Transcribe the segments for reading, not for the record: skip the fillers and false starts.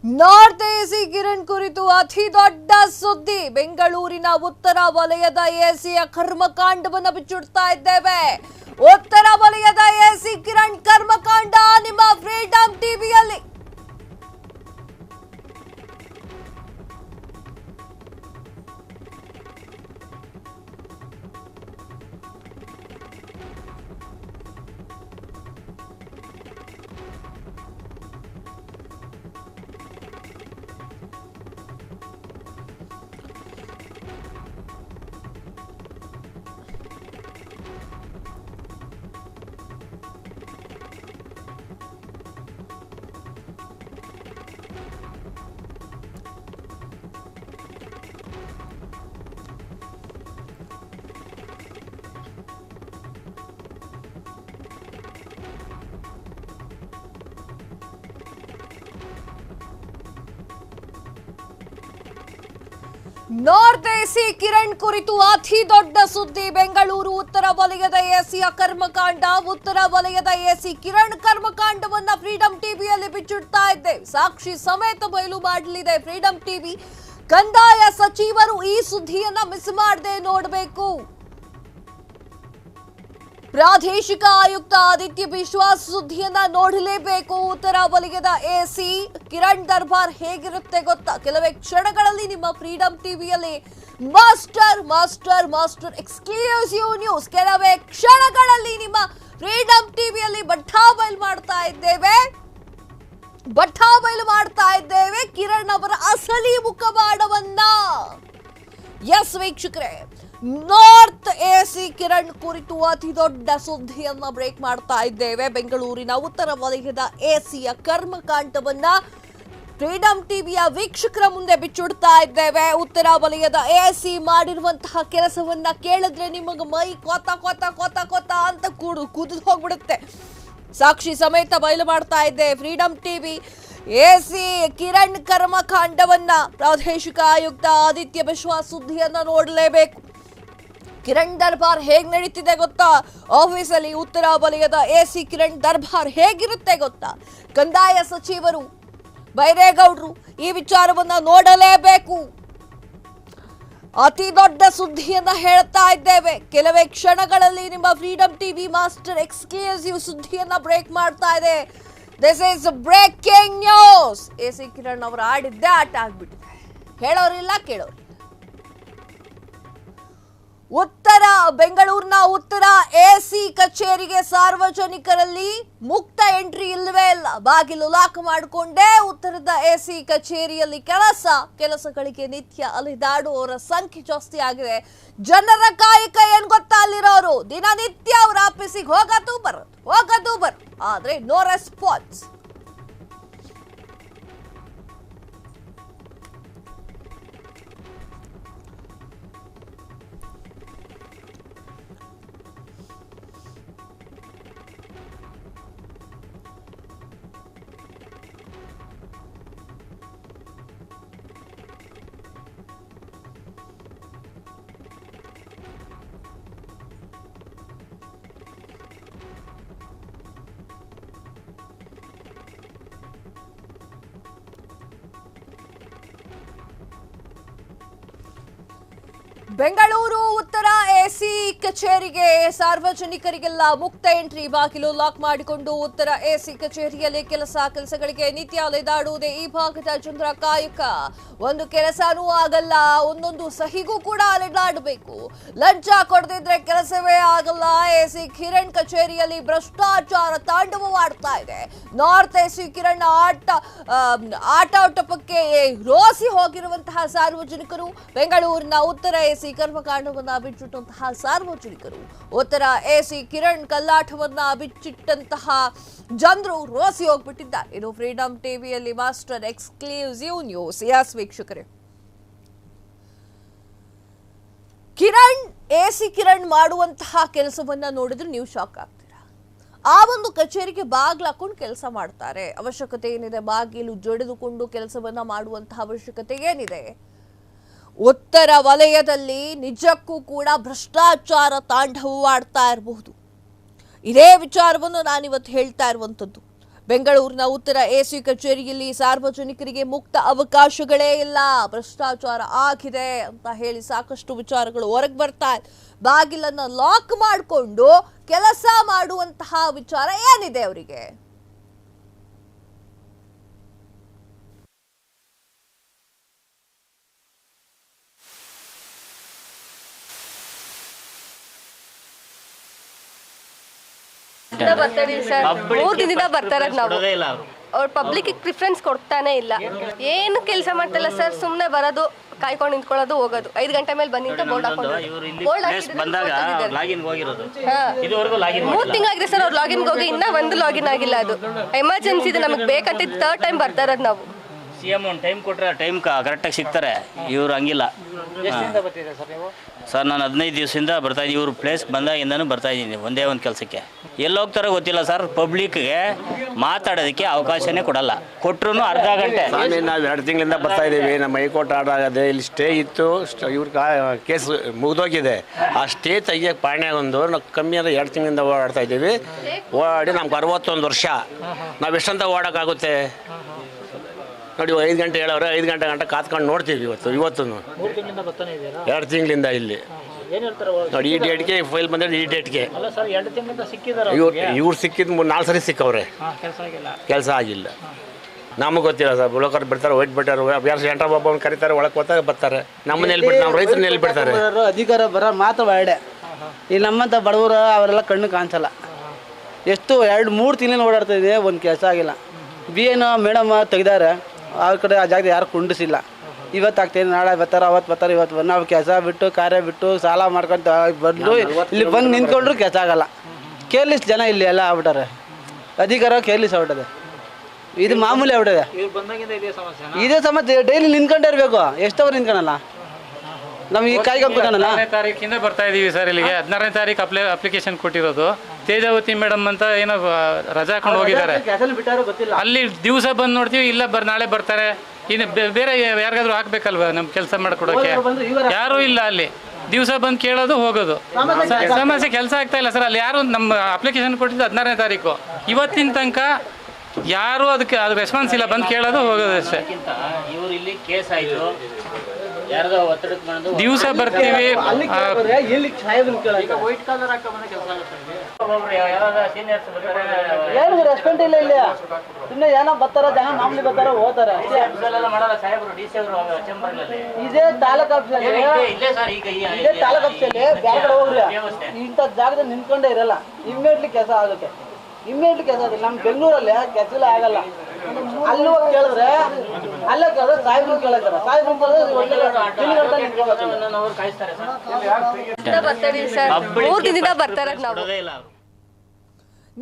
North AC Kiran ಕುರಿತು ಅತಿ ದೊಡ್ಡ ಸುದ್ದಿ. ಬೆಂಗಳೂರಿನ ಉತ್ತರ ವಲಯದ ಎಸಿಯ ಕರ್ಮಕಾಂಡವನ್ನು ಬಿಚ್ಚಿಡ್ತಾ ಇದ್ದೇವೆ. ಉತ್ತರ ವಲಯದ ಎಸಿ ಕಿರಣ್ ಕರ್ಮಕಾಂಡ ನಿಮ್ಮ ಫ್ರೀಡಂ ಟಿವಿಯಲ್ಲಿ. ನಾರ್ತ್ ಎಸಿ ಕಿರಣ್ ಕುರಿತು ಅತಿ ದೊಡ್ಡ ಸುದ್ದಿ. ಬೆಂಗಳೂರು ಉತ್ತರ ವಲಯದ ಎಸಿಯ ಕರ್ಮಕಾಂಡ. ಉತ್ತರ ವಲಯದ ಎಸಿ ಕಿರಣ್ ಕರ್ಮಕಾಂಡವನ್ನ ಫ್ರೀಡಂ ಟಿವಿಯಲ್ಲಿ ಬಿಚ್ಚಿಡ್ತಾ ಇದ್ದೇವೆ. ಸಾಕ್ಷಿ ಸಮೇತ ಬಯಲು ಮಾಡಲಿದೆ ಫ್ರೀಡಂ ಟಿವಿ. ಕಂದಾಯ ಸಚಿವರು ಈ ಸುದ್ದಿಯನ್ನ ಮಿಸ್ ಮಾಡದೆ ನೋಡಬೇಕು. ಪ್ರಾದೇಶಿಕ ಆಯುಕ್ತ ಆದಿತ್ಯ ಬಿಶ್ವಾಸ್ ಸುದ್ದಿಯನ್ನ ನೋಡಲೇಬೇಕು. ಉತ್ತರ ವಲಯದ ಎಸಿ ಕಿರಣ್ ದರ್ಬಾರ್ ಹೇಗಿರುತ್ತೆ ಗೊತ್ತಾ? ಕೆಲವೇ ಕ್ಷಣಗಳಲ್ಲಿ ನಿಮ್ಮ ಫ್ರೀಡಂ ಟಿವಿಯಲ್ಲಿ master master master exclusive news ಕೆಲವೇ ಕ್ಷಣಗಳಲ್ಲಿ ನಿಮ್ಮ ಫ್ರೀಡಂ ಟಿವಿಯಲ್ಲಿ ಬಟ್ಟಾಬಯಲು ಮಾಡ್ತಾ ಇದ್ದೇವೆ ಕಿರಣ್ ಅವರ ಅಸಲಿ ಮುಖವಾಡವನ್ನ. ಎಸ್ ವೀಕ್ಷಕರೇ, ನಾರ್ತ್ ಎಸಿ ಕಿರಣ್ ಕುರಿತು ಅತಿ ದೊಡ್ಡ ಸುದ್ದಿಯನ್ನ ಬ್ರೇಕ್ ಮಾಡ್ತಾ ಇದ್ದೇವೆ. ಬೆಂಗಳೂರಿನ ಉತ್ತರ ವಲಯದ ಎಸಿಯ ಕರ್ಮಕಾಂಡವನ್ನ ಫ್ರೀಡಂ ಟಿವಿಯ ವೀಕ್ಷಕರ ಮುಂದೆ ಬಿಚ್ಚಿಡ್ತಾ ಇದ್ದೇವೆ. ಉತ್ತರ ವಲಯದ ಎಸಿ ಮಾಡಿರುವಂತಹ ಕೆಲಸವನ್ನ ಕೇಳಿದ್ರೆ ನಿಮಗೆ ಮೈ ಕೊತ ಕೊತ ಕೊತ ಕೊತ ಅಂತ ಕುದಿದು ಹೋಗ್ಬಿಡುತ್ತೆ. ಸಾಕ್ಷಿ ಸಮೇತ ಬಯಲು ಮಾಡ್ತಾ ಇದ್ದೆ ಫ್ರೀಡಂ ಟಿವಿ. ಎಸಿ ಕಿರಣ್ ಕರ್ಮಕಾಂಡವನ್ನ ಪ್ರಾದೇಶಿಕ ಆಯುಕ್ತ ಆದಿತ್ಯ ಬಿಶ್ವಾಸ್ ಸುದ್ದಿಯನ್ನ ನೋಡಲೇಬೇಕು. ಕಿರಣ್ ದರ್ಬಾರ್ ಹೇಗ್ ನಡೀತಿದೆ ಗೊತ್ತಾ? ಆಫೀಸಲ್ಲಿ ಉತ್ತರ ವಲಯದ ಎಸಿ ಕಿರಣ್ ದರ್ಬಾರ್ ಹೇಗಿರುತ್ತೆ ಗೊತ್ತಾ? ಕಂದಾಯ ಸಚಿವರು ಬೈರೇಗೌಡರು ಈ ವಿಚಾರವನ್ನ ನೋಡಲೇಬೇಕು. ಅತಿ ದೊಡ್ಡ ಸುದ್ದಿಯನ್ನ ಹೇಳ್ತಾ ಇದ್ದೇವೆ. ಕೆಲವೇ ಕ್ಷಣಗಳಲ್ಲಿ ನಿಮ್ಮ ಫ್ರೀಡಂ ಟಿವಿ ಮಾಸ್ಟರ್ ಎಕ್ಸ್ಕ್ಲೂಸಿವ್ ಸುದ್ದಿಯನ್ನ ಬ್ರೇಕ್ ಮಾಡ್ತಾ ಇದೆ. This is breaking news. AC Kiran ಅವರು ಆಡಿದ್ದೇ ಆಟ ಆಗ್ಬಿಟ್ಟಿದೆ. ಹೇಳೋರಿಲ್ಲ ಕೇಳೋರಿಲ್ಲ. ಬೆಂಗಳೂರಿನ ಉತ್ತರ ಎಸಿ ಕಚೇರಿಗೆ ಸಾರ್ವಜನಿಕರಲ್ಲಿ ಮುಕ್ತ ಎಂಟ್ರಿ ಇಲ್ಲವೇ ಇಲ್ಲ. ಬಾಗಿಲು ಲಾಕ್ ಮಾಡಿಕೊಂಡೇ ಉತ್ತರದ ಎಸಿ ಕಚೇರಿಯಲ್ಲಿ ಕೆಲಸಗಳಿಗೆ ನಿತ್ಯ ಅಲಿದಾಡುವವರ ಸಂಖ್ಯೆ ಜಾಸ್ತಿ ಆಗಿದೆ. ಜನರ ಕಾಯಕ ಏನ್ ಗೊತ್ತಾ? ಅಲ್ಲಿರೋರು ದಿನನಿತ್ಯ ಅವರ ಆಫೀಸಿಗೆ ಹೋಗೋದು ಬರೋದು ಆದ್ರೆ ನೋ ರೆಸ್ಪಾನ್ಸ್. ಬೆಂಗಳೂರು ಉತ್ತರ ಎಸಿ ಕಚೇರಿಗೆ ಸಾರ್ವಜನಿಕರಿಗೆಲ್ಲ ಮುಕ್ತ ಎಂಟ್ರಿ. ಬಾಗಿಲು ಲಾಕ್ ಮಾಡಿಕೊಂಡು ಉತ್ತರ ಎಸಿ ಕಚೇರಿಯಲ್ಲಿ ಕೆಲಸಗಳಿಗೆ ನಿತ್ಯ ಅಲೆದಾಡುವುದೇ ಈ ಭಾಗದ ಜನರ ಕಾಯಕ. ಒಂದು ಕೆಲಸನೂ ಆಗಲ್ಲ, ಒಂದೊಂದು ಸಹಿಗೂ ಕೂಡ ಅಲೆದಾಡಬೇಕು. ಲಂಚ ಕೊಡದಿದ್ರೆ ಕೆಲಸವೇ ಆಗಲ್ಲ. ಎಸಿ ಕಿರಣ್ ಕಚೇರಿಯಲ್ಲಿ ಭ್ರಷ್ಟಾಚಾರ ತಾಂಡವವಾಡ್ತಾ ಇದೆ. ನಾರ್ತ್ ಎಸಿ ಕಿರಣ್ ಆಟೋಟಪಕ್ಕೆ ರೋಸಿ ಹೋಗಿರುವಂತಹ ಸಾರ್ವಜನಿಕರು, ಬೆಂಗಳೂರಿನ ಉತ್ತರ ಎಸಿ ಕರ್ಮಕಾಂಡವನ್ನ ಬಿಚ್ಚಿಟ್ಟಂತಹ ಸಾರ್ವಜನಿಕರು, ಉತ್ತರ ಎಸಿ ಕಿರಣ್ ಕಲ್ಲಾಟವನ್ನ ಬಿಚ್ಚಿಟ್ಟಂತಹ ಜನರು ರೋಸಿ ಹೋಗ್ಬಿಟ್ಟಿದ್ದಾರೆ. ಇದು ಫ್ರೀಡಂ ಟಿವಿಯಲ್ಲಿ ಮಾಸ್ಟರ್ ಎಕ್ಸ್ಕ್ಲೂಸಿವ್ ನ್ಯೂಸ್. ಎಸ್ ವೀಕ್ಷಕರೇ, ಎಸಿ ಕಿರಣ್ ಮಾಡುವಂತಹ ಕೆಲಸವನ್ನ ನೋಡಿದ್ರೆ ನೀವು ಶಾಕ್ ಆಗ್ತೀರಾ. ಆ ಒಂದು ಕಚೇರಿಗೆ ಬಾಗಿಲು ಹಾಕೊಂಡು ಕೆಲಸ ಮಾಡ್ತಾರೆ. ಅವಶ್ಯಕತೆ ಏನಿದೆ? ಬಾಗಿಲು ಜಡಿದುಕೊಂಡು ಕೆಲಸವನ್ನ ಮಾಡುವಂತಹ ಅವಶ್ಯಕತೆ ಏನಿದೆ? ಉತ್ತರ ವಲಯದಲ್ಲಿ ನಿಜಕ್ಕೂ ಕೂಡ ಭ್ರಷ್ಟಾಚಾರ ತಾಂಡವವಾಡ್ತಾ ಇರಬಹುದು. ಇದೇ ವಿಚಾರವನ್ನು ನಾನಿವತ್ತು ಹೇಳ್ತಾ ಇರುವಂಥದ್ದು. ಬೆಂಗಳೂರಿನ ಉತ್ತರ ಎಸಿ ಕಚೇರಿಯಲ್ಲಿ ಸಾರ್ವಜನಿಕರಿಗೆ ಮುಕ್ತ ಅವಕಾಶಗಳೇ ಇಲ್ಲ, ಭ್ರಷ್ಟಾಚಾರ ಆಗಿದೆ ಅಂತ ಹೇಳಿ ಸಾಕಷ್ಟು ವಿಚಾರಗಳು ಹೊರಗೆ ಬರ್ತಾ ಇದೆ. ಬಾಗಿಲನ್ನ ಲಾಕ್ ಮಾಡಿಕೊಂಡು ಕೆಲಸ ಮಾಡುವಂತಹ ವಿಚಾರ ಏನಿದೆ ಅವರಿಗೆ? ಬರ್ತಾರೆ ಸರ್, 3 ದಿನದಿಂದ ಬರ್ತಾರೆ. ನಾವು ಅವ್ರ ಪಬ್ಲಿಕ್ ಪ್ರಿಫರೆನ್ಸ್ ಕೊಡ್ತಾನೆ ಇಲ್ಲ. ಏನು ಕೆಲಸ ಮಾಡ್ತಿಲ್ಲ ಸರ್, ಸುಮ್ಮನೆ ಬರೋದು, ಕಾಯ್ಕೊಂಡು ನಿಂತ್ಕೊಳ್ಳೋದು, ಹೋಗೋದು. 5 ಗಂಟೆ ಮೇಲೆ ಬಂದು ಬೋರ್ಡ್ ಹಾಕೊಂಡು 3 ತಿಂಗಳಾಗಿದೆ ಸರ್ ಅವ್ರು ಲಾಗಿನ್ ಹೋಗಿ, ಇನ್ನ ಒಂದು ಲಾಗಿನ್ ಆಗಿಲ್ಲ. ಅದು ಎಮರ್ಜೆನ್ಸಿ ಇದೆ, ನಮಗೆ ಬೇಕಂತ 3rd ಟೈಮ್ ಬರ್ತಾ ಇರೋದು ನಾವು. CM ಒಂದು ಟೈಮ್ ಕೊಟ್ಟರೆ ಟೈಮ್ ಕರೆಕ್ಟಾಗಿ ಸಿಗ್ತಾರೆ, ಇವ್ರು ಹಂಗಿಲ್ಲ. ಸರ್ ನಾನು 15 ದಿವಸದಿಂದ ಬರ್ತಾಯಿದ್ದೀನಿ, ಇವ್ರು ಪ್ಲೇಸ್ಗೆ ಬಂದಾಗಿಂದನೂ ಬರ್ತಾಯಿದ್ದೀನಿ ಒಂದೇ ಒಂದು ಕೆಲಸಕ್ಕೆ. ಎಲ್ಲಿ ಹೋಗ್ತಾರೋ ಗೊತ್ತಿಲ್ಲ ಸರ್, ಪಬ್ಲಿಕ್ಗೆ ಮಾತಾಡೋದಕ್ಕೆ ಅವಕಾಶನೇ ಕೊಡಲ್ಲ, ಕೊಟ್ಟರು ಅರ್ಧ ಗಂಟೆ. ನಾವು 2 ತಿಂಗಳಿಂದ ಬರ್ತಾ ಇದ್ದೀವಿ, ನಮ್ಮ ಹೈಕೋರ್ಟ್ ಆರ್ಡರ್ ಆಗದೆ, ಇಲ್ಲಿ ಸ್ಟೇ ಇತ್ತು, ಇವ್ರ ಕೇಸ್ ಮುಗಿದೋಗಿದೆ. ಆ ಸ್ಟೇ ತೆಗಿಯೋಕ್ಕೆ ಪಾಣೆ ಒಂದು ನಾವು ಕಮ್ಮಿ ಅಂದರೆ 2 ತಿಂಗಳಿಂದ ಓಡಾಡ್ತಾ ಇದ್ದೀವಿ. ಓಡಾಡಿ ನಮ್ಗೆ 61 ವರ್ಷ, ನಾವು ಎಷ್ಟಂತ ಓಡೋಕ್ಕಾಗುತ್ತೆ ನೋಡಿ. 5 ಗಂಟೆ ಹೇಳೋರು, 5 ಗಂಟೆ ಕಾತ್ಕೊಂಡು ನೋಡ್ತೀವಿ. ಇವತ್ತು 2 ತಿಂಗಳಿಂದ ಇಲ್ಲಿ ನೋಡಿ. ಈ ಡೇಟ್ಗೆ ಫೈಲ್ ಬಂದರೆ ಈ ಡೇಟ್ಗೆ ಇವ್ರು ಸಿಕ್ಕಿದ್ದು 4 ಸರಿ ಸಿಕ್ಕವ್ರೆ, ಕೆಲಸ ಆಗಿಲ್ಲ. ನಮಗೆ ಗೊತ್ತಿಲ್ಲ ಸರ್, ಬ್ರೋಕರ್ ಬಿಡ್ತಾರೆ, ವೈಟ್ ಬಿಟ್ಟಾರೆ, ಯಾರು ಎಂಟ್ರ ಒಬ್ಬ ಕರೀತಾರೆ, ಒಳಗೆ ಹೋಗ್ತಾರೆ, ಬರ್ತಾರೆ. ನಮ್ಮನ್ನ ಎಲ್ಲಿ ಬಿಡ್ತಾರೆ, ನಮ್ಮ ರೈತರನ್ನ ಎಲ್ಲಿ ಬಿಡ್ತಾರೆ? ಅಧಿಕಾರ ಬರೋ ಮಾತು ಬೇಡೆ. ಇಲ್ಲಿ ನಮ್ಮಂಥ ಬಡವರು ಅವರೆಲ್ಲ ಕಣ್ಣು ಕಾಣಿಸಲ್ಲ. ಎಷ್ಟು 2-3 ತಿಂಗಳು ಓಡಾಡ್ತಾ ಇದೆ, ಒಂದು ಕೆಲಸ ಆಗಿಲ್ಲ. BN ಮೇಡಮ್ ತೆಗ್ದಾರೆ, ಅವ್ರ ಕಡೆ ಆ ಜಾಗದ ಯಾರು ಕುಂಡಿಸಿಲ್ಲ. ಇವತ್ತು ಆಗ್ತೇನೆ, ನಾಳೆ ಬರ್ತಾರೆ, ಅವತ್ತು ಬರ್ತಾರೆ, ಇವತ್ತು ಬಂದು ನಾವು ಕೆಲಸ ಬಿಟ್ಟು ಕಾರ್ಯ ಬಿಟ್ಟು ಸಾಲ ಮಾಡ್ಕೊಂಡು ಬಂದು ಇಲ್ಲಿ ಬಂದು ನಿಂತ್ಕೊಂಡ್ರು ಕೆಲಸ ಆಗಲ್ಲ. ಕೇರ್ಲೆಸ್ ಜನ ಇಲ್ಲಿ ಎಲ್ಲ ಆಗ್ಬಿಟ್ಟಾರೆ, ಅಧಿಕಾರ ಕೇರ್ಲೆಸ್ ಆಗ್ಬಿಟ್ಟದೆ. ಇದು ಮಾಮೂಲಿ ಆಗ್ಬಿಟ್ಟಿದೆ. ಇದೇ ಸಮಸ್ಯೆ, ಡೈಲಿ ನಿಂತ್ಕೊಂಡೇ ಇರಬೇಕು. ಎಷ್ಟವ್ರು ನಿಂತ್ಕೊಳಲ್ಲ, ನಮ್ಗೆ ಈ ಕಾಯ್ಕೊಂಡ್ಬಿಟ್ಟನಲ್ಲ. 16ನೇ ತಾರೀಕಿಂದ ಬರ್ತಾ ಇದೀವಿ ಸರ್ ಇಲ್ಲಿಗೆ. 16ನೇ ತಾರೀಕು ಅಪ್ಲಿಕೇಶನ್ ಕೊಟ್ಟಿರೋದು. ತೇಜಾವತಿ ಮೇಡಮ್ ಅಂತ ಏನೋ ರಜಾ ಹಾಕೊಂಡು ಹೋಗಿದ್ದಾರೆ. ಅಲ್ಲಿ ದಿವಸ ಬಂದು ನೋಡ್ತೀವಿ, ಇಲ್ಲ ನಾಳೆ ಬರ್ತಾರೆ. ಇನ್ನು ಬೇರೆ ಯಾರಿಗಾದ್ರೂ ಹಾಕ್ಬೇಕಲ್ವ ನಮ್ಮ ಕೆಲಸ ಮಾಡಿಕೊಡೋಕೆ? ಯಾರೂ ಇಲ್ಲ ಅಲ್ಲಿ. ದಿವಸ ಬಂದು ಕೇಳೋದು, ಹೋಗೋದು. ಸಮಸ್ಯೆ ಕೆಲಸ ಆಗ್ತಾ ಇಲ್ಲ ಸರ್. ಅಲ್ಲಿ ಯಾರು ನಮ್ಮ ಅಪ್ಲಿಕೇಶನ್ ಕೊಟ್ಟಿದ್ದು 16ನೇ ತಾರೀಕು, ಇವತ್ತಿನ ತನಕ ಯಾರು ಅದಕ್ಕೆ ಅದು ರೆಸ್ಪಾನ್ಸ್ ಇಲ್ಲ. ಬಂದು ಕೇಳೋದು, ಹೋಗೋದು ಅಷ್ಟೇ. ಇವ್ರು ಇಲ್ಲಿ ಕೇಸ್ ಆಯಿತು, ದಿವಸ ಬರ್ತೀವಿ. ರೆಸ್ಪಾನ್ಸ್ ಇಲ್ಲ ಇಲ್ಲಿ. ಸುಮ್ಮನೆ ಏನೋ ಬರ್ತಾರ ಜನ, ಮಾಮೂಲಿ ಬರ್ತಾರ, ಹೋಗ್ತಾರೆ. ಇದೇ ತಾಲೂಕ್ ಆಫೀಸಲ್ಲಿ, ಇದೇ ತಾಲೂಕ್ ಆಫೀಸಲ್ಲಿ ಬೇರೆ ಹೋಗ್ರಿ, ಇಂಥ ಜಾಗದಲ್ಲಿ ನಿಂತ್ಕೊಂಡೇ ಇರಲ್ಲ. ಇಮ್ಮಿಡಿಯೇಟ್ಲಿ ಕೆಲಸ ಆಗುತ್ತೆ, ಇಮ್ಮಿಡಿಯೇಟ್ಲಿ ಕೆಲಸ ಆಗುತ್ತೆ. ನಮ್ಮ ಬೆಂಗಳೂರಲ್ಲಿ ಕೆಲಸ ಆಗಲ್ಲ. ಅಲ್ಲಿ ಹೋಗಿ ಕೇಳಿದ್ರೆ, ಅಲ್ಲೇ ಕೇಳಿದ್ರೆ ಸಾಹೇಬ್ರು ಕೇಳಿದಾರೆ, ಸಾಹೇಬ್ರು ಬರ್ತಾರೆ ಸರ್, 3 ದಿನದಿಂದ ಬರ್ತಾರೆ ನಾವು.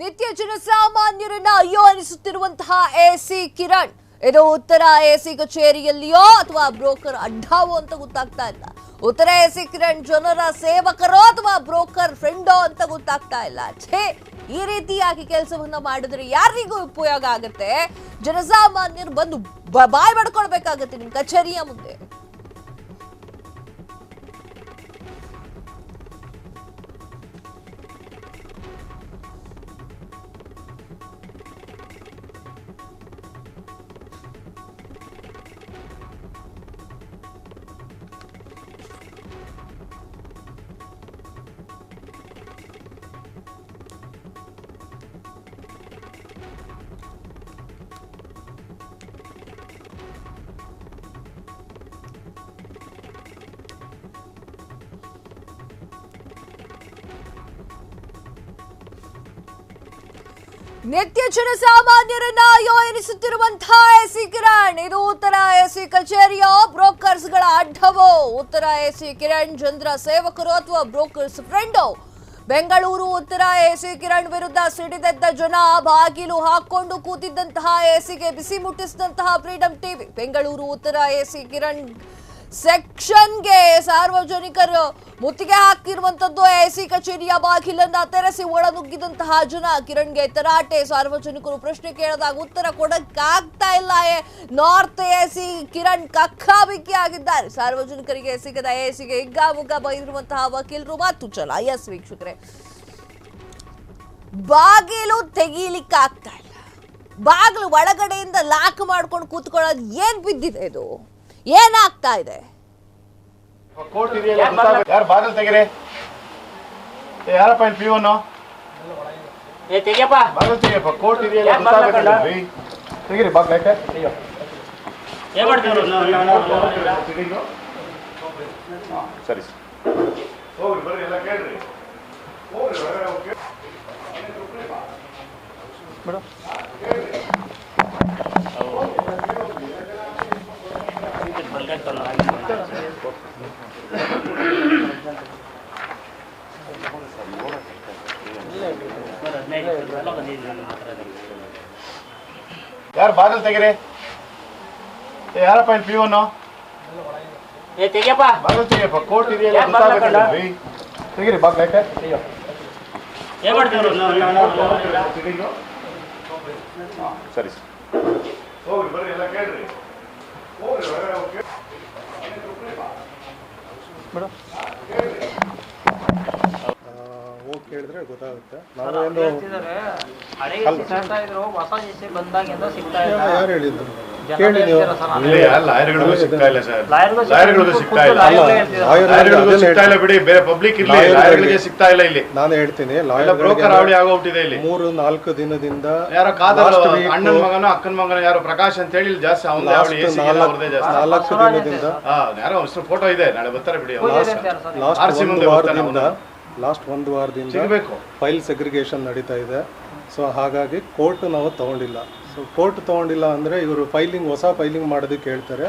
ನಿತ್ಯ ಜನಸಾಮಾನ್ಯರನ್ನ ಅಯ್ಯೋ ಅನಿಸುತ್ತಿರುವಂತಹ ಎಸಿ ಕಿರಣ್, ಇದು ಉತ್ತರ ಎಸಿ ಕಚೇರಿಯಲ್ಲಿಯೋ ಅಥವಾ ಬ್ರೋಕರ್ ಅಡ್ಡಾವೋ ಅಂತ ಗೊತ್ತಾಗ್ತಾ ಇಲ್ಲ. ಉತ್ತರ ಎಸಿ ಕಿರಣ್ ಜನರ ಸೇವಕರೋ ಅಥವಾ ಬ್ರೋಕರ್ ಫ್ರೆಂಡೋ ಅಂತ ಗೊತ್ತಾಗ್ತಾ ಇಲ್ಲ. ಛೇ, ಈ ರೀತಿಯಾಗಿ ಕೆಲಸವನ್ನ ಮಾಡಿದ್ರೆ ಯಾರಿಗೂ ಉಪಯೋಗ ಆಗುತ್ತೆ? ಜನಸಾಮಾನ್ಯರು ಬಂದು ಬಾಯ್ ಬಡ್ಕೊಳ್ಬೇಕಾಗತ್ತೆ ನಿಮ್ ಕಚೇರಿಯ ಮುಂದೆ. ನಿತ್ಯ ಜನಸಾಮಾನ್ಯರನ್ನ ಅಯ್ಯೋ ಎನಿಸುತ್ತಿರುವಂತಹ ಎಸಿ ಕಿರಣ್, ಇದು ಉತ್ತರ ಎಸಿ ಕಚೇರಿಯ ಬ್ರೋಕರ್ಸ್ಗಳ ಅಡ್ಡವೋ? ಉತ್ತರ ಎಸಿ ಕಿರಣ್ ಜನರ ಸೇವಕರು ಅಥವಾ ಬ್ರೋಕರ್ಸ್ ಫ್ರೆಂಡೋ? ಬೆಂಗಳೂರು ಉತ್ತರ ಎಸಿ ಕಿರಣ್ ವಿರುದ್ಧ ಸಿಡಿದೆದ್ದ ಜನ, ಬಾಗಿಲು ಹಾಕೊಂಡು ಕೂತಿದ್ದಂತಹ ಎಸಿಗೆ ಬಿಸಿ ಮುಟ್ಟಿಸಿದಂತಹ ಫ್ರೀಡಂ ಟಿವಿ. ಬೆಂಗಳೂರು ಉತ್ತರ ಎಸಿ ಕಿರಣ್ ಸೆಕ್ಷನ್ಗೆ ಸಾರ್ವಜನಿಕರು ಮುತ್ತಿಗೆ ಹಾಕಿರುವಂತದ್ದು. ಎಸಿ ಕಚೇರಿಯ ಬಾಗಿಲನ್ನ ತೆರೆಸಿ ಒಳನುಗ್ಗಿದಂತಹ ಜನ, ಕಿರಣ್ಗೆ ತರಾಟೆ. ಸಾರ್ವಜನಿಕರು ಪ್ರಶ್ನೆ ಕೇಳಿದಾಗ ಉತ್ತರ ಕೊಡಕ್ಕಾಗ್ತಾ ಇಲ್ಲ. ನಾರ್ತ್ ಎಸಿ ಕಿರಣ್ ಕಕ್ಕಾಬಿಕ್ಕಿ ಆಗಿದ್ದಾರೆ. ಸಾರ್ವಜನಿಕರಿಗೆ ಸಿಗದ ಎಸಿಗೆ ಹಿಗ್ಗಾಮುಗ್ಗಾ ಬೈದಿರುವಂತಹ ವಕೀಲರು ಮತ್ತು ಜನ. ಎಸ್ ವೀಕ್ಷಕರೇ, ಬಾಗಿಲು ತೆಗೀಲಿಕ್ಕಾಗ್ತಾ ಇಲ್ಲ, ಬಾಗಿಲು ಒಳಗಡೆಯಿಂದ ಲಾಕ್ ಮಾಡ್ಕೊಂಡು ಕೂತ್ಕೊಳ್ಳೋದು ಏನ್ ಬಿದ್ದಿದೆ ಇದು? ಏನಾಗ್ತಾ ಇದೆ? ಕೋರ್ಟ್ ಇದೆಯಲ್ಲ, ಯಾರು ಬಾಗಿಲು ತೆಗೀರಿ. ಯಾರಪ್ಪ ಇಲ್ಲಿ ಪಿಯೋನು? ಬಾಗಿಲು ತೆಗಿಯಪ್ಪ. ಕೋರ್ಟ್ ಇದೆಯಲ್ಲ, ತೆಗೀರಿ ಬಾಗಿಲು. ಯಾಕೆ ಸರಿ ಹೋಗ್ರಿ, ಬರ್ರಿ, ಎಲ್ಲ ಕೇಳ್ರಿ. ಹೋಗ್ರಿ ಹೊರಗಡೆ ಹೋಗಿ ಮೇಡಮ್. ಯಾರು ಬಾಗಿಲು ತೆಗೀರಿ. ಯಾರಪ್ಪ ಇಲ್ಲಿ ಪಿಯೋನು? ಬಾಗಿಲು ತೆಗಿಯಪ್ಪ. ಕೋರ್ಟ್ ಇದೆಯಲ್ಲ, ತೆಗೀರಿ ಬಾಗಿಲು. ಯಾಕೆ ಸರಿ ಹೋಗ್ರಿ, ಬರ್ರಿ, ಎಲ್ಲ ಕೇಳ್ರಿ. ಹೋಗ್ರಿ ಹೊರಗಡೆ ಹೋಗಿ ಮೇಡಮ್. ಹೋಗಿ ಕೇಳಿದ್ರೆ ಗೊತ್ತಾಗುತ್ತೆ. ನಾವೇನು ಯಾರು ಹೇಳಿದ್ರು ಕೇಳಿ ನೀವು. ಲಾಯರ್ಗಳಿಗೂ ಸಿಗ್ತಾ ಇಲ್ಲ ಸರ್, ಲಾಯರ್ಗಳಿಗೂ ಸಿಗ್ತಾ ಇಲ್ಲ. ಲಾಯರ್ಗಳಿಗೂ ಸಿಗ್ತಾ ಇಲ್ಲ ಬಿಡಿ, ಬೇರೆ ಪಬ್ಲಿಕ್ ಇರ್ಲಿ, ಲಾಯರ್ಗಳಿಗೆ ಸಿಗ್ತಾ ಇಲ್ಲ ಇಲ್ಲಿ. ನಾನು ಹೇಳ್ತೀನಿ, ಲಾಯರ್ ಬ್ರೋಕರ್ ಅವಳಿ ಆಗೋಗ್ಬಿಟ್ಟಿದೆ ಇಲ್ಲಿ. 3-4 ದಿನದಿಂದ ಯಾರೋ ಕಾದರ್ ಅಣ್ಣನ ಮಗನೋ ಅಕ್ಕನ ಮಗನೋ ಯಾರೋ ಪ್ರಕಾಶ್ ಅಂತ ಹೇಳಿ ಜಾಸ್ತಿ ಅವನ 4 ದಿನದಿಂದ ಯಾರೋ ಹೆಸರು ಫೋಟೋ ಇದೆ, ನಾಳೆ ಬರ್ತಾರೆ ಬಿಡಿ. ಲಾಸ್ಟ್ ಒಂದು ವಾರದಿಂದ ಸಿಗಬೇಕು. ಫೈಲ್ ಸೆಗ್ರಿಗೇಷನ್ ನಡೀತಾ ಇದೆ. ಸೊ ಹಾಗಾಗಿ ಕೋರ್ಟ್ ನಾವು ತಗೊಂಡಿಲ್ಲ. ಸೊ ಕೋರ್ಟ್ ತಗೊಂಡಿಲ್ಲ ಅಂದರೆ ಇವರು ಫೈಲಿಂಗ್, ಹೊಸ ಫೈಲಿಂಗ್ ಮಾಡೋದಕ್ಕೆ ಹೇಳ್ತಾರೆ.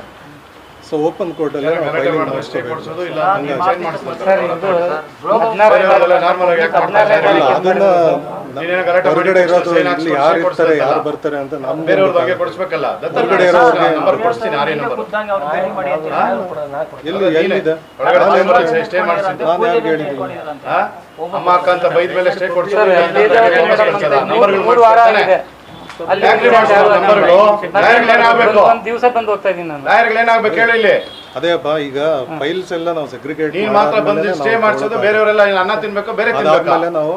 ಸೊ ಓಪನ್ ಕೋರ್ಟಲ್ಲಿ ಫೈಲಿಂಗ್ ಮಾಡಿಸ್ಕೋಬೇಕು. ಅದನ್ನ ಹೊರಗಡೆ ಇರೋದು ಇಲ್ಲಿ ಯಾರು ಇರ್ತಾರೆ, ಯಾರು ಬರ್ತಾರೆ ಅಂತ ನಮ್ಗೆ ಹೊರಗಡೆ ಇರೋರಿಗೆ ಎಲ್ಲಿದೆ ನಾನು ಯಾರು ಹೇಳಿದ್ದೀನಿ. ಅಮ್ಮ ಅಕ್ಕ ಅಂತ ಬೈದ ಮೇಲೆ ಸ್ಟೇ ಕೊಡ್ತಾರೆ. ಅದೇಪ್ಪ, ಈಗ ಫೈಲ್ಸ್ ಎಲ್ಲ ನಾವು ಸೆಗ್ರಿಗೇಟ್ ಮಾತ್ರ ಬಂದು ಸ್ಟೇ ಮಾಡಿಸೋದು, ಬೇರೆಯವರೆಲ್ಲ ಅನ್ನ ತಿನ್ಬೇಕು, ಬೇರೆ ಅದಾದ್ಮೇಲೆ ನಾವು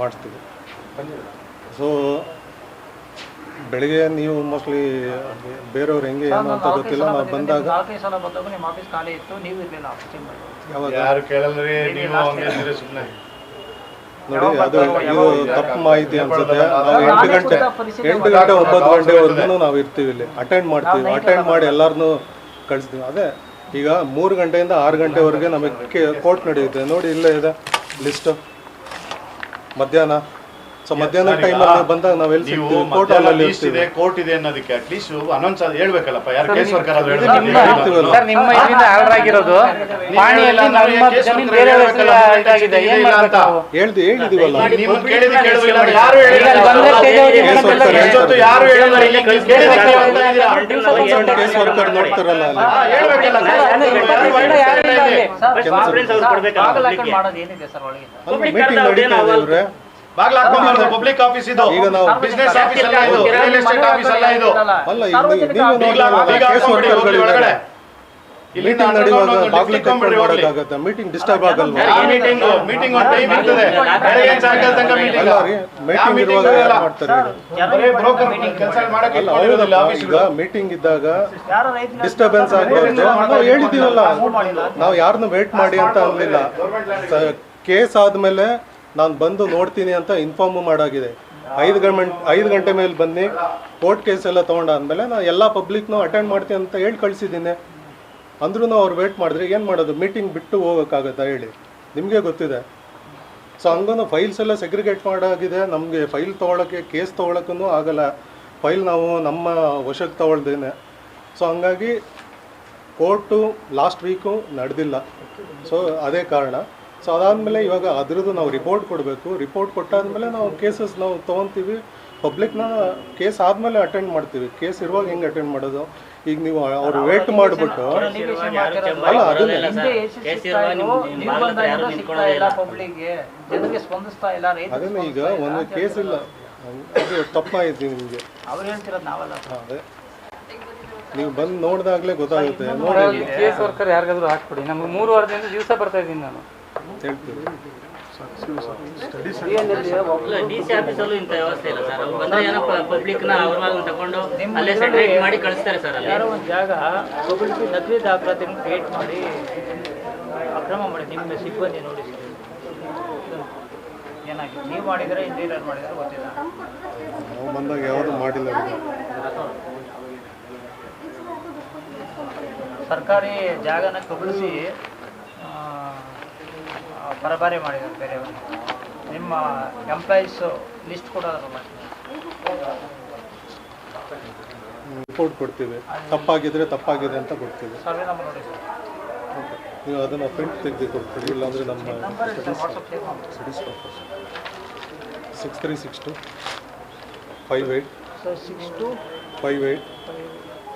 ಮಾಡಿಸ್ತೀವಿ. ಸೊ ಬೆಳಿಗ್ಗೆ ನೀವು ಮೋಸ್ಟ್ಲಿ ಬೇರೆಯವ್ರು ಹೆಂಗೆ ಏನು ಅಂತ ಗೊತ್ತಿಲ್ಲ, ನಾವು ಬಂದಾಗ ಯಾರು ಕೇಳಲ್ರಿ, ನೀವು ಸುಮ್ಮನೆ ನೋಡಿ. ಅದು ಇದು ತಪ್ಪು ಮಾಹಿತಿ ಅನ್ಸುತ್ತೆ. ನಾವು 8 ಗಂಟೆ 9 ಗಂಟೆವರೆಗೂ ನಾವು ಇರ್ತೀವಿ ಇಲ್ಲಿ, ಅಟೆಂಡ್ ಮಾಡ್ತೀವಿ. ಅಟೆಂಡ್ ಮಾಡಿ ಎಲ್ಲರನ್ನೂ ಕಳಿಸ್ತೀವಿ. ಅದೇ ಈಗ 3 ಗಂಟೆಯಿಂದ 6 ಗಂಟೆವರೆಗೆ ನಮಗೆ ಕೋರ್ಟ್ ನಡೆಯುತ್ತೆ. ನೋಡಿ, ಇಲ್ಲೇ ಇದೆ ಲಿಸ್ಟ್ ಮಧ್ಯಾಹ್ನ. ಸೊ ಮಧ್ಯಾಹ್ನ ಟೈಮಲ್ಲಿ ಬಂದಾಗ ನಾವು ಎಲ್ಲಿ ಸಿಗ್ತೀವಿ? ಕೋರ್ಟ್ ಹಾಲಲ್ಲಿ ಇರ್ತೀವಿ. ಕೋರ್ಟ್ ಇದೆ ಅನ್ನೋದಕ್ಕೆ ಅಟ್ಲೀಸ್ಟ್ ಅನೌನ್ಸ್ ಹೇಳ್ಬೇಕಲ್ಲಪ್ಪ. ಯಾರು ಕೇಸ್ ವರ್ಕರ್ ಆದ್ರೂ ನಿಮ್ಮ ಇದರಿಂದ ಆರ್ಡರ್ ಆಗಿರೋದು ಪಾಣಿಯಲ್ಲಿ ನಮ್ಮ ಜಮೀನು ಬೇರೆ ಇದಾಗಿದೆ. ಏನ್ ಮಾಡ್ಬೇಕು? ಹೇಳಿದೀವಲ್ಲ. ನಿಮ್ಮನ್ನ ಕೇಳಿದ್ರೆ ಕೇಳೋದಿಲ್ಲ, ಯಾರು ಹೇಳಿಲ್ಲ. ಎಷ್ಟೊತ್ತು ಯಾರು ಹೇಳಿಲ್ಲ. ಕೇಸ್ ವರ್ಕರ್ ನೋಡ್ತಾರಲ್ಲ ಅಲ್ಲಿ, ಮೀಟಿಂಗ್ ನಡೀತಾ ಇದೆ ಇವ್ರೆ. ಬಾಗ್ಲ ಹಾಕೊಂಡು ಪಬ್ಲಿಕ್ ಆಫೀಸ್ ಇದು, ಈಗ ನಾವು ಬಿಸಿನೆಸ್ ಆಫೀಸ್ ಅಲ್ಲ ಇದು, ರಿಯಲ್ ಎಸ್ಟೇಟ್ ಆಫೀಸ್ ಅಲ್ಲ ಇದು. ಅಲ್ಲ, ಕೇಸ್ ವರ್ಕರ್ ಒಳಗಡೆ ಮೀಟಿಂಗ್ ನಡೆಯುವಾಗ ಬಾಗ್ಲು ಕಟ್ಕೊಂಡು ಮಾಡೋಕ್ಕಾಗತ್ತೆ? ಮೀಟಿಂಗ್ ಡಿಸ್ಟರ್ಬ್ ಆಗಲ್ವಾ? ಮೀಟಿಂಗ್ ಒಂದು ಟೈಮ್ ಇರ್ತದೆ, ಬೆಳಗ್ಗೆ ಸಾಯಂಕಾಲ ತನಕ ಮೀಟಿಂಗ್. ಮೀಟಿಂಗ್ ಇರುವಾಗ ಯಾರು ಮಾಡ್ತಾರೆ? ಈಗ ಮೀಟಿಂಗ್ ಇದ್ದಾಗ ಡಿಸ್ಟರ್ಬೆನ್ಸ್ ಆಗಬಾರ್ದು. ನಾವು ಹೇಳಿದ್ದೀವಲ್ಲ, ನಾವು ಯಾರನ್ನು ವೇಟ್ ಮಾಡಿ ಅಂತ ಅನ್ನಲಿಲ್ಲ. ಕೇಸ್ ಆದ್ಮೇಲೆ ನಾನು ಬಂದು ನೋಡ್ತೀನಿ ಅಂತ ಇನ್ಫಾರ್ಮ್ ಮಾಡಾಗಿದೆ. 5 ಗಂಟೆ ಮೇಲೆ ಬನ್ನಿ, ಕೋರ್ಟ್ ಕೇಸ್ ಎಲ್ಲ ತೊಗೊಂಡಾದ್ಮೇಲೆ ನಾನು ಎಲ್ಲ ಪಬ್ಲಿಕ್ನೂ ಅಟೆಂಡ್ ಮಾಡ್ತೀನಿ ಅಂತ ಹೇಳಿ ಕಳಿಸಿದ್ದೀನಿ. ಅಂದ್ರೂ ಅವ್ರು ವೇಟ್ ಮಾಡಿದ್ರೆ ಏನು ಮಾಡೋದು? ಮೀಟಿಂಗ್ ಬಿಟ್ಟು ಹೋಗೋಕ್ಕಾಗತ್ತಾ ಹೇಳಿ? ನಿಮಗೆ ಗೊತ್ತಿದೆ. ಸೊ ಹಂಗೂ ಫೈಲ್ಸ್ ಎಲ್ಲ ಸೆಗ್ರಿಗೇಟ್ ಮಾಡಾಗಿದೆ. ನಮಗೆ ಫೈಲ್ ತೊಗೊಳಕ್ಕೆ, ಕೇಸ್ ತೊಗೊಳಕ್ಕೂ ಆಗಲ್ಲ. ಫೈಲ್ ನಾವು ನಮ್ಮ ವಶಕ್ಕೆ ತೊಗೊಳ್ದೇನೆ. ಸೊ ಹಂಗಾಗಿ ಕೋರ್ಟು ಲಾಸ್ಟ್ ವೀಕು ನಡೆದಿಲ್ಲ. ಸೊ ಅದೇ ಕಾರಣ. ಸೊ ಅದಾದಮೇಲೆ ಇವಾಗ ಅದರದ್ದು ನಾವು ರಿಪೋರ್ಟ್ ಕೊಡಬೇಕು. ರಿಪೋರ್ಟ್ ಕೊಟ್ಟಾದ್ಮೇಲೆ ನಾವು ಕೇಸಸ್ ನಾವು ತೊಗೊತೀವಿ. ಪಬ್ಲಿಕ್ನ ಕೇಸ್ ಆದಮೇಲೆ ಅಟೆಂಡ್ ಮಾಡ್ತೀವಿ. ಕೇಸ್ ಇರುವಾಗ ಹೆಂಗೆ ಅಟೆಂಡ್ ಮಾಡೋದು? ಈಗ ನೀವು ಅವ್ರು ವೇಟ್ ಮಾಡಿಬಿಟ್ಟು ಅಲ್ಲ, ಅದನ್ನೇ ಈಗ ಒಂದು ಕೇಸ್ ಇಲ್ಲ, ಅದು ತಪ್ಪಾಯಿತು ನಿಮಗೆ. ಅದೇ ನೀವು ಬಂದು ನೋಡಿದಾಗಲೇ ಗೊತ್ತಾಗುತ್ತೆ. ಕೇಸ್ ವರ್ಕರ್ ಯಾರಿಗಾದ್ರೂ ಹಾಕ್ಬಿಡಿ. ನಮ್ಗೆ 3 ವಾರದಿಂದ ದಿವಸ ಬರ್ತಾ ಇದ್ದೀನಿ ನಾನು. ಹೇಳ್ತೀವಿ. DC ಆಫೀಸಲ್ಲೂ ಇಂಥ ವ್ಯವಸ್ಥೆ ಇಲ್ಲ ಸರ್. ಅವ್ರು ಬಂದ್ರೆ ಏನೋ ಪಬ್ಲಿಕ್ನ ಅವ್ರ ಮೇಲೆ ತಗೊಂಡು ಅಲ್ಲೇ ಸೆಟ್ರೇಟ್ ಮಾಡಿ ಕಳಿಸ್ತಾರೆ ಸರ್. ಅಲ್ಲಿ ಯಾರೋ ಒಂದು ಜಾಗ ಪಬ್ಲಿಕ್ ನಕಲಿ ದಾಖಲಾತಿಯನ್ನು ಕ್ರಿಯೇಟ್ ಮಾಡಿ ಅಕ್ರಮ ಮಾಡಿ ನಿಮ್ಮ ಸಿಬ್ಬಂದಿ ನೋಡಿ ಸರ್. ಏನಾಗಿದೆ ನೀವು ಮಾಡಿದರೆ ಇಂಟೀರಿಯರ್ ಮಾಡಿದರೆ ಗೊತ್ತಿಲ್ಲ. ನಾವು ಬಂದಾಗ ಯಾವುದು ಮಾಡಿಲ್ಲ. ಸರ್ಕಾರಿ ಜಾಗನ ಕಬಳಿಸಿ ಪರಭಾರೆ ಮಾಡಿದ್ದಾರೆ ಬೇರೆಯವರು. ನಿಮ್ಮ ಎಂಪ್ಲಾಯೀಸು ಲಿಸ್ಟ್ ಕೊಡೋದಲ್ಲ, ರಿಪೋರ್ಟ್ ಕೊಡ್ತೀವಿ. ತಪ್ಪಾಗಿದ್ರೆ ತಪ್ಪಾಗಿದೆ ಅಂತ ಕೊಡ್ತೀವಿ. ಸರ್ವೆ ನಂಬರ್ ನೋಡಿ ಸರ್. ನೀವು ಅದನ್ನು ಪ್ರಿಂಟ್ ತೆಗೆದು ಕೊಡ್ತೀವಿ. ಇಲ್ಲಾಂದರೆ ನಮ್ಮ ವಾಟ್ಸಪ್ 6362 58 62 58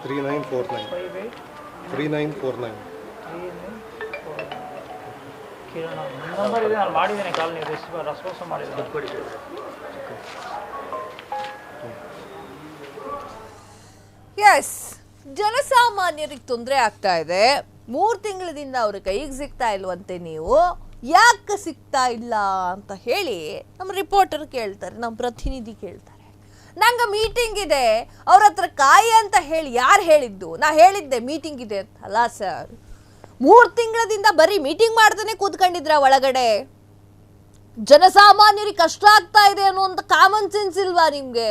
3949 3949. ಕಿರಣ ನಂಬರ್ ಇದೆ, ನಾನು ಮಾಡಿದ್ದೇನೆ ಕಾಲ್. ನೀವು ರೆಸ್ಪಾನ್ಸ್ ಮಾಡಿದ್ದೀನಿ. ಎಸ್, ಜನಸಾಮಾನ್ಯರಿಗೆ ತೊಂದರೆ ಆಗ್ತಾ ಇದೆ. 3 ತಿಂಗಳಿಂದ ಅವ್ರ ಕೈಗೆ ಸಿಗ್ತಾ ಇಲ್ವಂತೆ. ನೀವು ಯಾಕೆ ಸಿಗ್ತಾ ಇಲ್ಲ ಅಂತ ಹೇಳಿ ನಮ್ಮ ರಿಪೋರ್ಟರ್ ಕೇಳ್ತಾರೆ, ನಮ್ಮ ಪ್ರತಿನಿಧಿ ಕೇಳ್ತಾರೆ. ನಂಗೆ ಮೀಟಿಂಗ್ ಇದೆ, ಅವ್ರ ಹತ್ರ ಕಾಯಿ ಅಂತ ಹೇಳಿ. ಯಾರು ಹೇಳಿದ್ದು? ನಾ ಹೇಳಿದ್ದೆ ಮೀಟಿಂಗ್ ಇದೆ ಅಂತ. ಅಲ್ಲ ಸರ್, 3 ತಿಂಗಳದಿಂದ ಬರೀ ಮೀಟಿಂಗ್ ಮಾಡ್ತಾನೆ ಕೂತ್ಕೊಂಡಿದ್ರ ಒಳಗಡೆ. ಜನಸಾಮಾನ್ಯರಿಗೆ ಕಷ್ಟ ಆಗ್ತಾ ಇದೆ ಅನ್ನುವಂಥ ಕಾಮನ್ ಸೆನ್ಸ್ ಇಲ್ವಾ ನಿಮ್ಗೆ?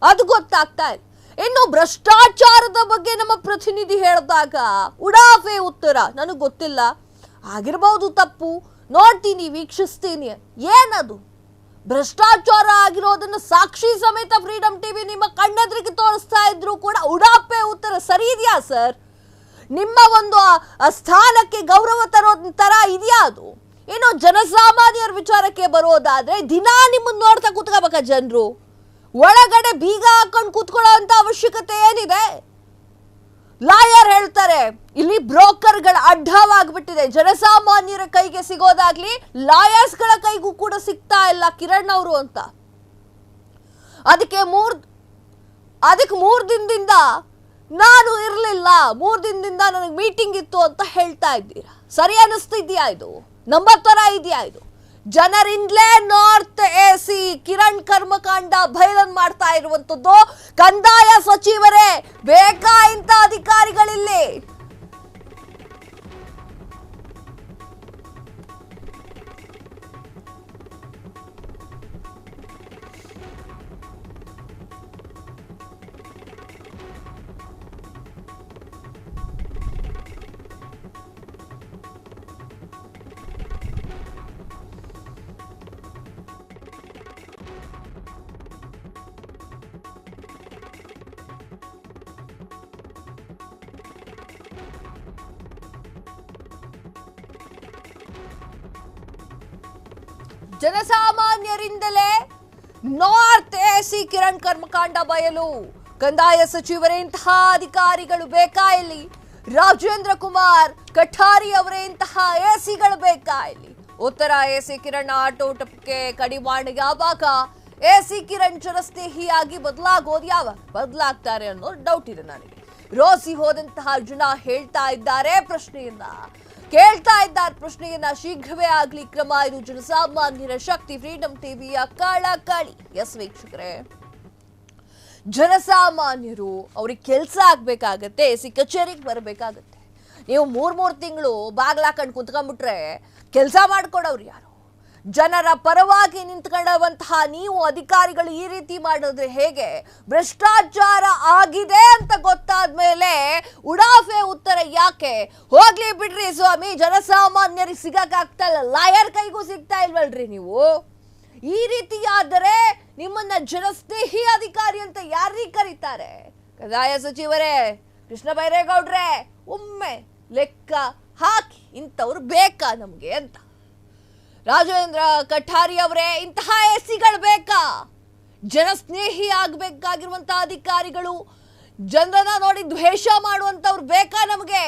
ಅದು ಗೊತ್ತಾಗ್ತಾ ಇಲ್ಲ. ಇನ್ನು ಭ್ರಷ್ಟಾಚಾರದ ಬಗ್ಗೆ ನಮ್ಮ ಪ್ರತಿನಿಧಿ ಹೇಳಿದಾಗ ಉಡಾಫೆ ಉತ್ತರ, ನನಗೆ ಗೊತ್ತಿಲ್ಲ, ಆಗಿರ್ಬಹುದು ತಪ್ಪು, ನೋಡ್ತೀನಿ, ವೀಕ್ಷಿಸ್ತೀನಿ. ಏನದು ಭ್ರಷ್ಟಾಚಾರ ಆಗಿರೋದನ್ನು ಸಾಕ್ಷಿ ಸಮೇತ ಫ್ರೀಡಮ್ ಟಿವಿ ನಿಮ್ಮ ಕಣ್ಣೆದ್ರಿಗೆ ತೋರಿಸ್ತಾ ಇದ್ರು ಕೂಡ ಉಡಾಫೆ ಉತ್ತರ ಸರಿ ಇದೆಯಾ ಸರ್? ನಿಮ್ಮ ಒಂದು ಸ್ಥಾನಕ್ಕೆ ಗೌರವ ತರೋ ತರ ಇದೆಯಾ ಅದು? ಇನ್ನು ಜನಸಾಮಾನ್ಯರ ವಿಚಾರಕ್ಕೆ ಬರೋದಾದ್ರೆ ದಿನಾ ನಿಮ್ಮನ್ನ ನೋಡ್ತಾ ಕೂತ್ಕೋಬೇಕಾ ಜನರು? ಒಳಗಡೆ ಬೀಗ ಹಾಕೊಂಡು ಕೂತ್ಕೊಳ್ಳೋ ಅಂತ ಅವಶ್ಯಕತೆ ಏನಿದೆ? ಲಾಯರ್ ಹೇಳ್ತಾರೆ ಇಲ್ಲಿ ಬ್ರೋಕರ್ಗಳ ಅಡ್ಡವಾಗ್ಬಿಟ್ಟಿದೆ. ಜನಸಾಮಾನ್ಯರ ಕೈಗೆ ಸಿಗೋದಾಗ್ಲಿ ಲಾಯರ್ಸ್ಗಳ ಕೈಗೂ ಕೂಡ ಸಿಗ್ತಾ ಇಲ್ಲ ಕಿರಣ್ ಅವರು ಅಂತ. ಅದಕ್ಕೆ ಮೂರ್ ದಿನದಿಂದ ನಾನು ಇರಲಿಲ್ಲ, 3 ದಿನದಿಂದ ನನಗೆ ಮೀಟಿಂಗ್ ಇತ್ತು ಅಂತ ಹೇಳ್ತಾ ಇದ್ದೀರಾ. ಸರಿ ಅನಿಸ್ತಿದ್ಯಾ? ಇದು ನಂಬರ್ ತರ ಇದೆಯಾ? ಇದು ಜನರಿಂದಲೇ ನಾರ್ತ್ ಎಸಿ ಕಿರಣ್ ಕರ್ಮಕಾಂಡ ಬಯಲನ್ ಮಾಡ್ತಾ ಇರುವಂತದ್ದು. ಕಂದಾಯ ಸಚಿವರೇ ಬೇಕಾ ಇಂಥ ಅಧಿಕಾರಿಗಳಿಲ್ಲಿ? ಜನಸಾಮಾನ್ಯರಿಂದಲೇ ನಾರ್ತ್ ಎಸಿ ಕಿರಣ್ ಕರ್ಮಕಾಂಡ ಬಯಲು. ಕಂದಾಯ ಸಚಿವರೇ ಇಂತಹ ಅಧಿಕಾರಿಗಳು ಬೇಕಾ ಇಲ್ಲಿ? ರಾಜೇಂದ್ರ ಕುಮಾರ್ ಕಠಾರಿ ಅವರೇ ಇಂತಹ ಎಸಿಗಳು ಬೇಕಾ ಇಲ್ಲಿ? ಉತ್ತರ ಎಸಿ ಕಿರಣ್ ಆಟೋಟಕ್ಕೆ ಕಡಿವಾಣ ಯಾವಾಗ? ಎಸಿ ಕಿರಣ್ ಜನಸ್ನೇಹಿಯಾಗಿ ಬದಲಾಗೋದು ಯಾವಾಗ? ಬದಲಾಗ್ತಾರೆ ಅನ್ನೋ ಡೌಟ್ ಇದೆ ನನಗೆ. ರೋಸಿ ಹೋದಂತಹ ಜನ ಹೇಳ್ತಾ ಇದ್ದಾರೆ ಪ್ರಶ್ನೆಯನ್ನ, ಕೇಳ್ತಾ ಇದ್ದಾರೆ ಪ್ರಶ್ನೆಯನ್ನ. ಶೀಘ್ರವೇ ಆಗ್ಲಿ ಕ್ರಮ, ಇದು ಜನಸಾಮಾನ್ಯರ ಶಕ್ತಿ. ಫ್ರೀಡಮ್ ಟಿವಿಯ ಕಳಕಳಿ. ಎಸ್ ವೀಕ್ಷಕರೇ, ಜನಸಾಮಾನ್ಯರು ಅವ್ರಿಗೆ ಕೆಲಸ ಆಗ್ಬೇಕಾಗತ್ತೆ, ಎಸಿ ಕಚೇರಿಗೆ ಬರಬೇಕಾಗತ್ತೆ. ನೀವು 3 ತಿಂಗಳು ಬಾಗ್ಲಾಕೊಂಡು ಕುತ್ಕೊಂಡ್ಬಿಟ್ರೆ ಕೆಲಸ ಮಾಡ್ಕೊಡೋರು ಯಾರು? ಜನರ ಪರವಾಗಿ ನಿಂತ್ಕೊಳ್ಳುವಂತಹ ನೀವು ಅಧಿಕಾರಿಗಳು ಈ ರೀತಿ ಮಾಡಿದ್ರೆ ಹೇಗೆ? ಭ್ರಷ್ಟಾಚಾರ ಆಗಿದೆ ಅಂತ ಗೊತ್ತಾದ್ಮೇಲೆ ಉಡಾಫೆ ಉತ್ತರ ಯಾಕೆ? ಹೋಗ್ಲಿ ಬಿಡ್ರಿ ಸ್ವಾಮಿ, ಜನಸಾಮಾನ್ಯರಿಗೆ ಸಿಗಕ್ಕಾಗ್ತಾ ಇಲ್ಲ, ಲಾಯರ್ ಕೈಗೂ ಸಿಗ್ತಾ ಇಲ್ವಲ್ರಿ ನೀವು? ಈ ರೀತಿ ಆದರೆ ನಿಮ್ಮನ್ನ ಜನಸ್ನೇಹಿ ಅಧಿಕಾರಿ ಅಂತ ಯಾರಿಗೆ ಕರೀತಾರೆ? ಕಂದಾಯ ಸಚಿವರೇ, ಕೃಷ್ಣ ಬೈರೇಗೌಡ್ರೆ, ಒಮ್ಮೆ ಲೆಕ್ಕ ಹಾಕಿ, ಇಂಥವ್ರು ಬೇಕಾ ನಮ್ಗೆ ಅಂತ. ರಾಜೇಂದ್ರ ಕಠಾರಿ ಅವರೇ, ಇಂತಹ ಎಸಿಗಳು ಬೇಕಾ? ಜನಸ್ನೇಹಿ ಆಗ್ಬೇಕಾಗಿರುವಂತಹ ಅಧಿಕಾರಿಗಳು, ಜನರನ್ನ ನೋಡಿ ದ್ವೇಷ ಮಾಡುವಂತವ್ರು ಬೇಕಾ ನಮಗೆ?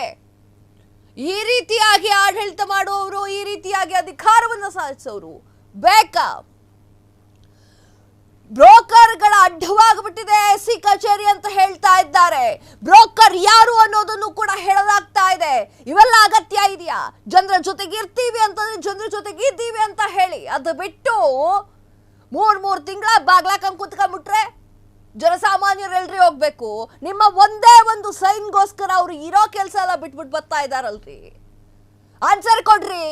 ಈ ರೀತಿಯಾಗಿ ಆಡಳಿತ ಮಾಡುವವರು, ಈ ರೀತಿಯಾಗಿ ಅಧಿಕಾರವನ್ನು ಸಾಧಿಸೋರು ಬೇಕಾ? ಬ್ರೋಕರ್ಗಳ ಅಡ್ಡವಾಗ್ಬಿಟ್ಟಿದೆ ಎಸಿ ಕಚೇರಿ ಅಂತ ಹೇಳ್ತಾ ಇದ್ದಾರೆ. ಬ್ರೋಕರ್ ಯಾರು ಅನ್ನೋದನ್ನು ಕೂಡ ಹೇಳಲಾಗ್ತಾ ಇದೆ. ಇವೆಲ್ಲ ಅಗತ್ಯ ಇದೆಯಾ? ಜನರ ಜೊತೆಗೆ ಇರ್ತೀವಿ ಅಂತಂದ್ರೆ ಜನರ ಜೊತೆಗೆ ಇದ್ದೀವಿ ಅಂತ ಹೇಳಿ, ಅದು ಬಿಟ್ಟು ಮೂರ್ ತಿಂಗಳ ಬಾಗ್ಲಾಕಂಗ್ ಕುತ್ಕೊಂಡ್ಬಿಟ್ರೆ ಜನಸಾಮಾನ್ಯರು ಎಲ್ರಿ ಹೋಗ್ಬೇಕು? ನಿಮ್ಮ ಒಂದೇ ಒಂದು ಸೈನ್ಗೋಸ್ಕರ ಅವ್ರು ಇರೋ ಕೆಲಸ ಎಲ್ಲ ಬಿಟ್ಬಿಟ್ಟು ಬರ್ತಾ ಇದಾರಲ್ರಿ. ಆನ್ಸರ್ ಕೊಡ್ರಿ.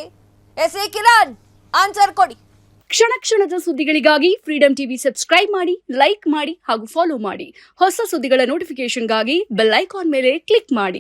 ಎಸ್.ಎ. ಕಿರಣ್, ಆನ್ಸರ್ ಕೊಡಿ. ಕ್ಷಣ ಕ್ಷಣದ ಸುದ್ದಿಗಳಿಗಾಗಿ ಫ್ರೀಡಂ ಟಿವಿ ಸಬ್ಸ್ಕ್ರೈಬ್ ಮಾಡಿ, ಲೈಕ್ ಮಾಡಿ ಹಾಗೂ ಫಾಲೋ ಮಾಡಿ. ಹೊಸ ಸುದ್ದಿಗಳ ನೋಟಿಫಿಕೇಶನ್ಗಾಗಿ ಬೆಲ್ ಐಕಾನ್ ಮೇಲೆ ಕ್ಲಿಕ್ ಮಾಡಿ.